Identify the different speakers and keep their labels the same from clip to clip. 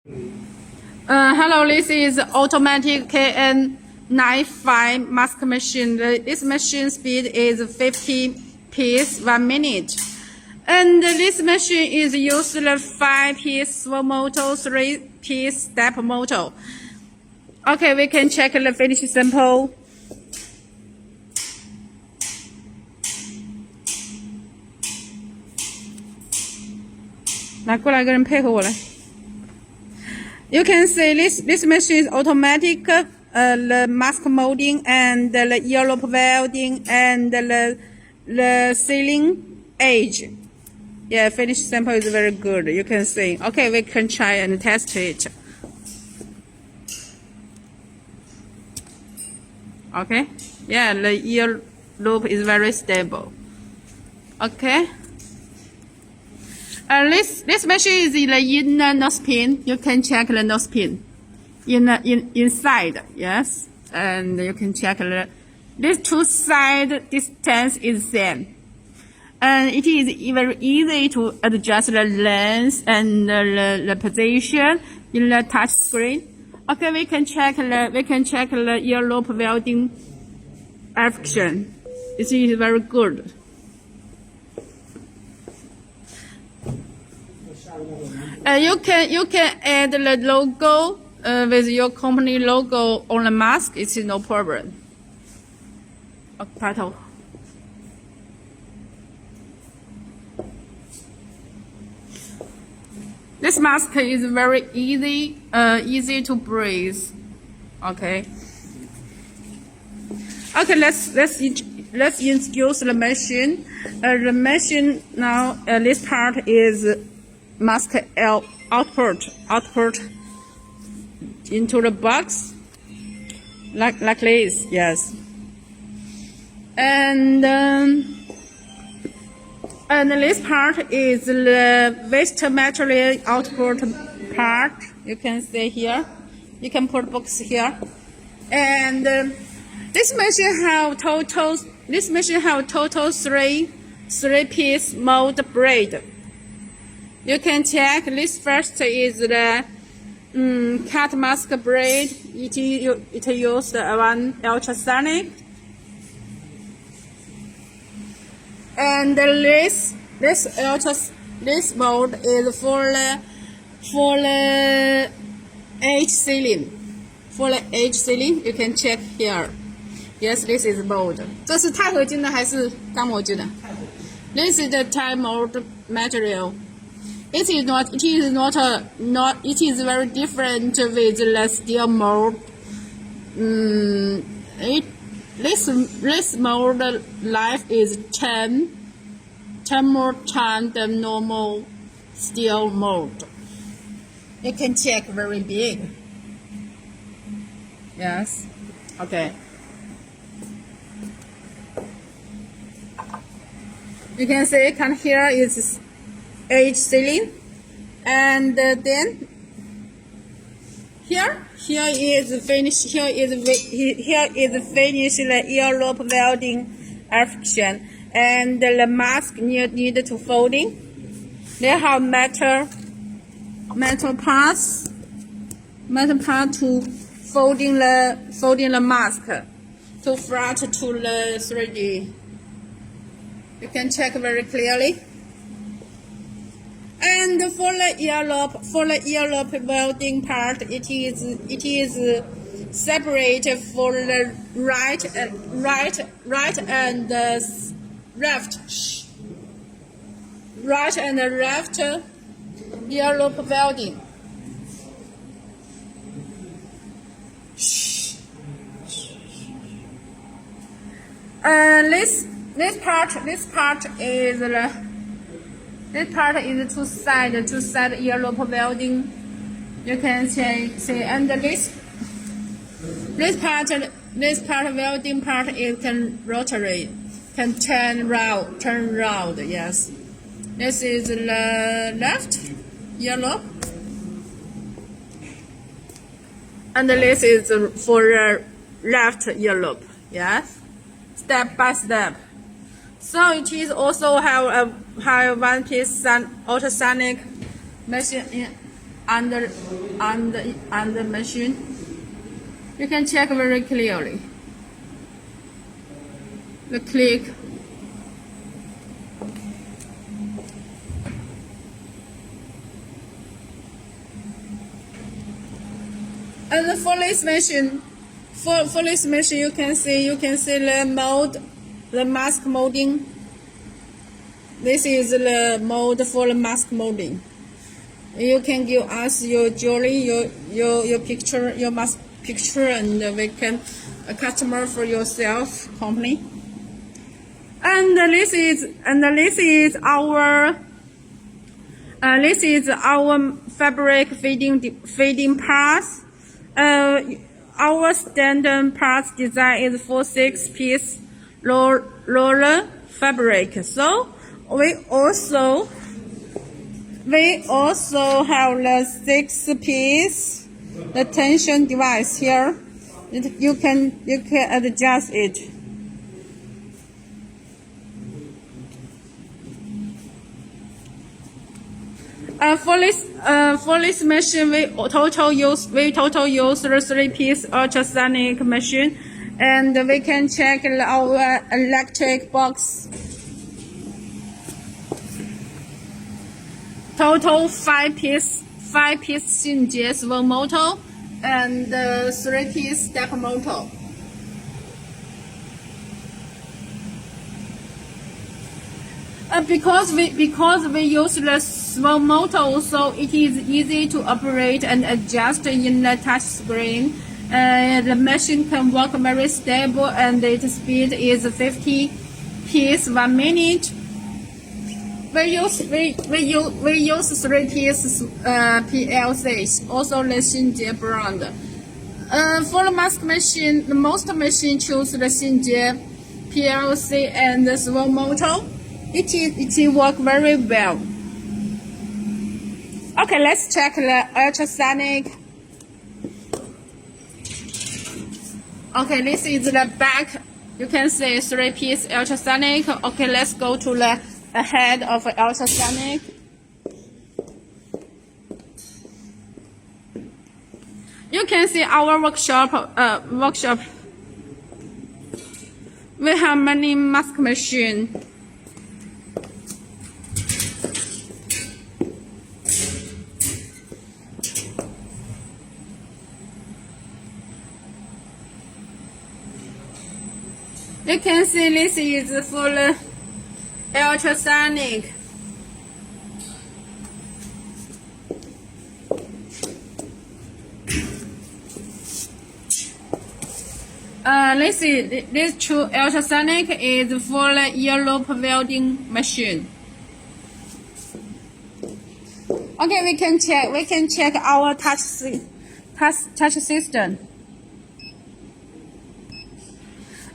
Speaker 1: Hello, this is automatic KN95 mask machine. This machine speed is 50 pieces 1 minute. And this machine is used 5-piece servo motor, 3-piece step motor. Okay, we can check the finish sample. You can see this machine is automatic, the mask molding and the ear-loop welding and the sealing edge. Yeah, finished sample is very good. You can see. Okay, we can try and test it. Okay. Yeah, the ear-loop is very stable. Okay. This machine is in the inner nose pin. You can check the nose pin inside. Yes, and you can check these two side distance is same. And it is very easy to adjust the length and the position in the touch screen. Okay, we can check the ear-loop welding action. It is very good. You can add the logo with your company logo on the mask. It's no problem. Okay, this mask is very easy to breathe. Okay. Okay, let's introduce the machine. The machine now. This part is mask output into the box like this. Yes. And this part is the waste material output part. You can see here. You can put box here. And this machine have total 3-piece mold braid. You can check. This first is the cut mask braid. It used one ultrasonic. And this mold is for the edge sealing. For the edge sealing, you can check here. Yes, this is mold. 这是钛合金的还是钢模具的？ This is the Thai mold material. It is very different with the steel mold. This mold life is 10 more times the normal steel mold. You can check very big. Yes. Okay. You can see here is edge sealing, and then here is finish. Here is finish the ear-loop welding action, and the mask need to folding. They have metal parts to folding the mask to front to the 3D. You can check very clearly. And for the ear-loop welding part, it is separated for the right and left ear-loop welding. This part is two side ear-loop welding. You can see, and this part welding part is can rotary, can turn round. Yes, this is the left ear-loop, and this is for the left ear-loop. Yes, step by step. So it is also have 1-piece ultrasonic machine under machine. You can check very clearly. The click. And for this machine, you can see the mold, the mask molding. This is the mold for the mask molding. You can give us your jewelry, your picture, your mask picture, and we can a customer for yourself company. And this is our fabric fading parts. Our standard parts design is for 6-piece roller fabric. So we also have the 6-piece the tension device here. You can adjust it. For this machine, we total use the 3-piece ultrasonic machine, and we can check our electric box. Total 5-piece 信节 servo motor and 3-piece step motor. Because we use the servo motor, so it is easy to operate and adjust in the touch screen. The machine can work very stable, and its speed is 50 pieces 1 minute. We use 3-piece PLCs, also the Xinjie brand. For the mask machine, the most machine choose the Xinjie PLC and the servo motor. It work very well. Okay, let's check the ultrasonic. Okay, this is the back. You can see 3-piece ultrasonic. Okay, let's go to the head of ultrasonic. You can see our workshop. We have many mask machines. You can see this is for the ultrasonic. This true ultrasonic is for the ear loop welding machine. Okay, we can check our touch system.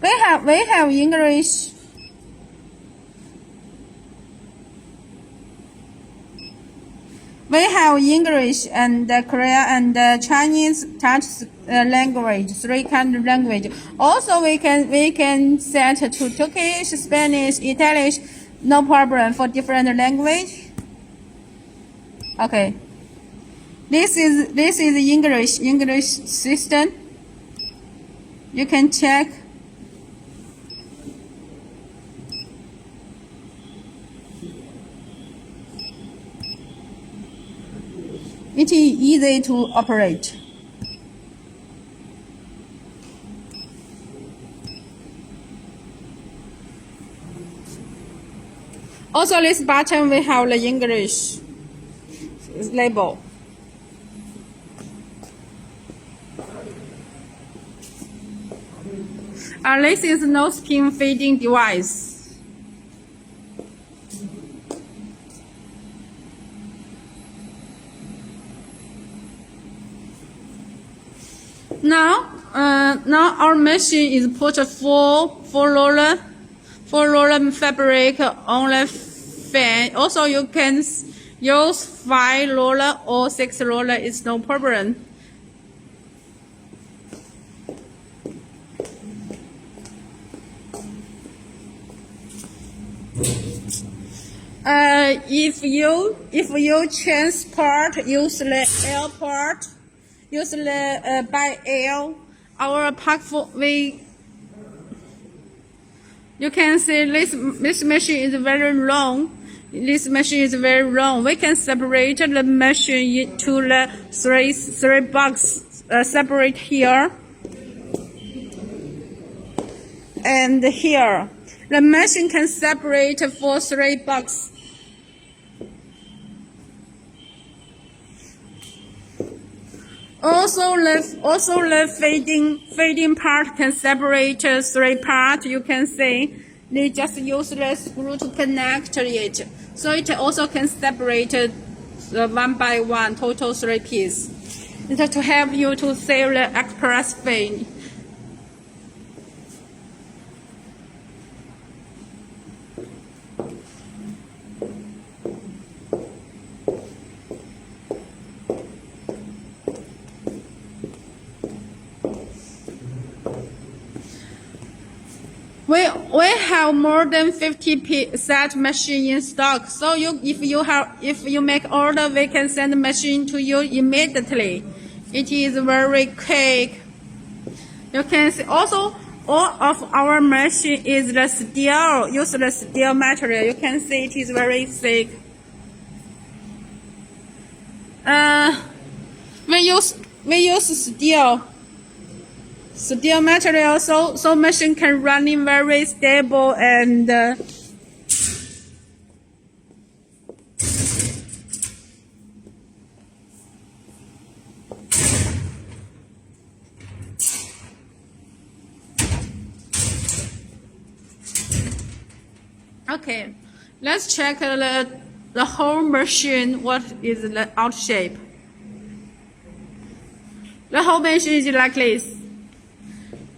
Speaker 1: We have English. We have English and Korean and Chinese touch language, 3 kind of language. Also, we can set to Turkish, Spanish, Italian, no problem for different language. Okay, this is English system. You can check. It is easy to operate. Also, this button we have the English label. This is no spin feeding device. Now our machine is put four roller fabric on the fan. Also, you can use 5 roller or 6 roller. It's no problem. If you transport use the airport, use the by air, our park for you can see this machine is very long. This machine is very long. We can separate the machine into the three boxes. Separate here and here. The machine can separate for 3 boxes. Also the feeding part can separate 3 parts. You can see they just use the screw to connect it. So it also can separate 1 by 1, total 3 pieces. It's to help you to save the express feed. We have more than 50 set machine in stock. So if you make order, we can send the machine to you immediately. It is very quick. You can see also all of our machine is the steel. Use the steel material. You can see it is very thick. We use steel material, so machine can running very stable and okay. Let's check the whole machine. What is the out shape? The whole machine is like this.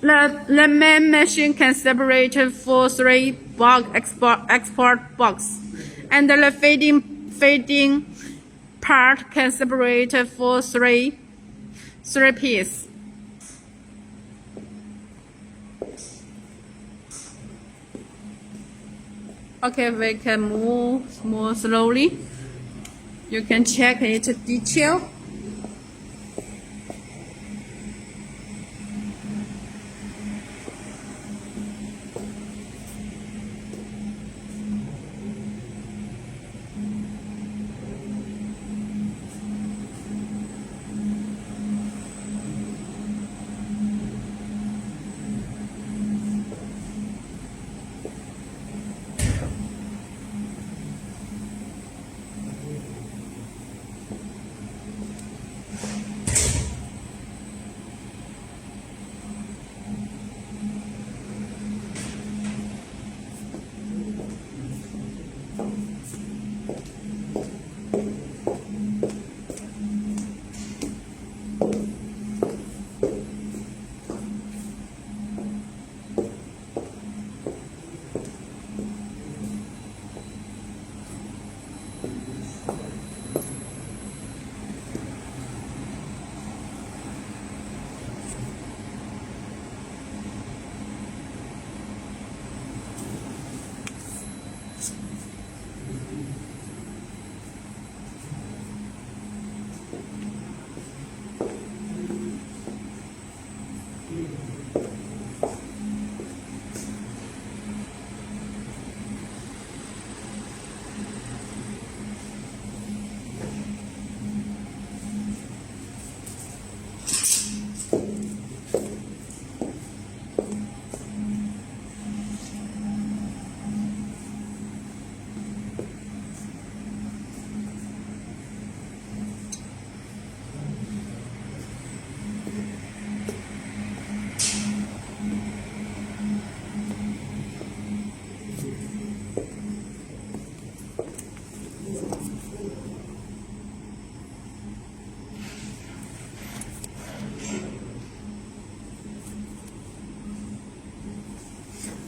Speaker 1: The main machine can separate for 3 export box, and the feeding part can separate for 3 pieces. Okay, we can move more slowly. You can check it detail.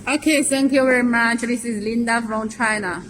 Speaker 1: Okay, thank you very much. This is Linda from China.